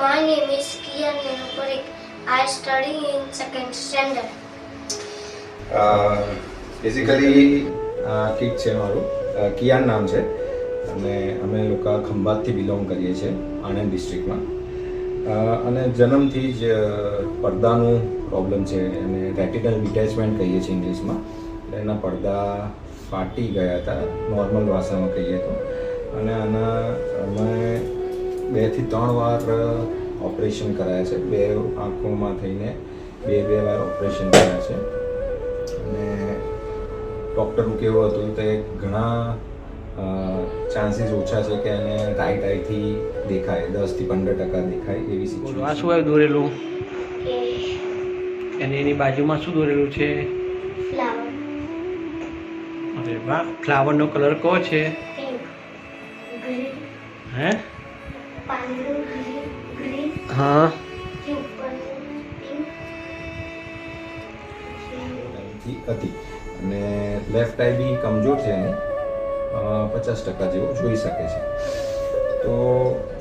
My name is Kian Yanuparik. I study in second standard. Basically kid છે મારું, કિયાન નામ છે અને અમે લોકો ખંભાતથી બિલોંગ કરીએ છીએ, આણંદ ડિસ્ટ્રિક્ટમાં. અને જન્મથી જ પડદાનું પ્રોબ્લેમ છે અને રેટિનલ ડિટેચમેન્ટ કહીએ છીએ ઇંગ્લિશમાં. એટલે એના પડદા ફાટી ગયા હતા, નોર્મલ ભાષામાં કહીએ તો. અને આના અમે 2 થી 3 વાર ઓપરેશન કરાયા છે. 2 આંખોમાં થઈને 2 વાર ઓપરેશન કર્યા છે. અને ડૉક્ટરનું કેવું હતું તે ઘણા ચાન્સીસ ઓછા છે કે એને રાઈટ આઈથી દેખાય, 10 થી 15% દેખાય એવી સિચ્યુએશન. આ શું આવ્યું દોરેલું? અને એની બાજુમાં શું દોરેલું છે? Flower. અરે વાહ, ફ્લાવરનો કલર કયો છે? Pink. Green. હે? પાંદડું green. હા. હતી અને લેફ્ટ આઈ બી કમજોર છે એની, 50% જેવું જોઈ શકે છે. તો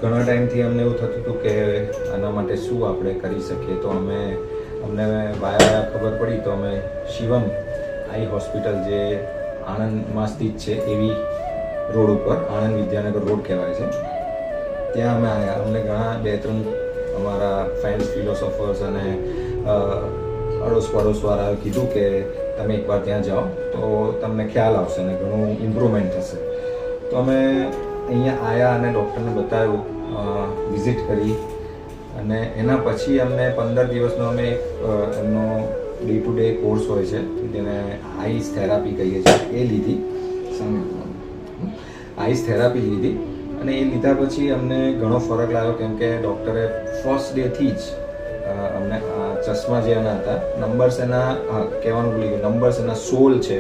ઘણા ટાઈમથી અમને એવું થતું હતું કે આના માટે શું આપણે કરી શકીએ. તો અમને વાયા ખબર પડી તો અમે શિવમ આઈ હોસ્પિટલ જે આણંદમાં સ્થિત છે એવી રોડ ઉપર, આણંદ વિદ્યાનગર રોડ કહેવાય છે, ત્યાં અમે આવ્યા. અમને ઘણા 2-3 અમારા ફ્રેન્ડ્સ, ફિલોસોફર્સ અને અડોશ પડોશવાળાએ કીધું કે તમે એકવાર ત્યાં જાઓ તો તમને ખ્યાલ આવશે અને ઘણું ઇમ્પ્રુવમેન્ટ થશે. તો અમે અહીંયા આવ્યા અને ડૉક્ટરને બતાવ્યું, વિઝિટ કરી અને એના પછી અમને 15 દિવસનો અમે એમનો ડે ટુ ડે કોર્સ હોય છે જેને આઈસ થેરાપી કહીએ છીએ એ લીધી. આઈસ થેરાપી લીધી અને એ લીધા પછી અમને ઘણો ફરક લાગ્યો, કેમ કે ડૉક્ટરે ફર્સ્ટ ડેથી જ અમને ચશ્મા જે એના હતા, નંબર્સ એના કહેવાનું ભૂલી ગયું, નંબર્સ એના 16 છે,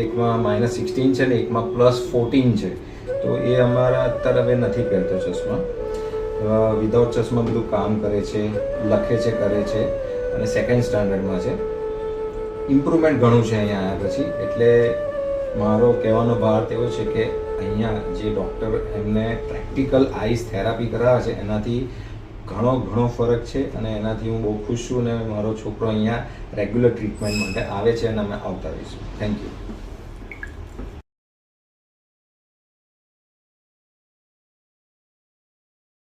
એકમાં -16 છે ને એકમાં +14 છે. તો એ અમારા અત્યારે હવે નથી પહેરતો ચશ્મા, વિધાઉટ ચશ્મા બધું કામ કરે છે, લખે છે, કરે છે અને સેકન્ડ સ્ટાન્ડર્ડમાં છે. ઇમ્પ્રુવમેન્ટ ઘણું છે અહીંયા આવ્યા પછી. એટલે મારો કહેવાનો ભાર એવો છે કે અહીંયા જે ડૉક્ટર એમને પ્રેક્ટિકલ આઈસ થેરાપી કરાવે છે એનાથી ઘણો ફરક છે અને એનાથી હું બહુ ખુશ છું અને મારો છોકરો અહીંયા રેગ્યુલર ટ્રીટમેન્ટ માટે આવે છે અને અમે આવતા રહીશું. Thank you.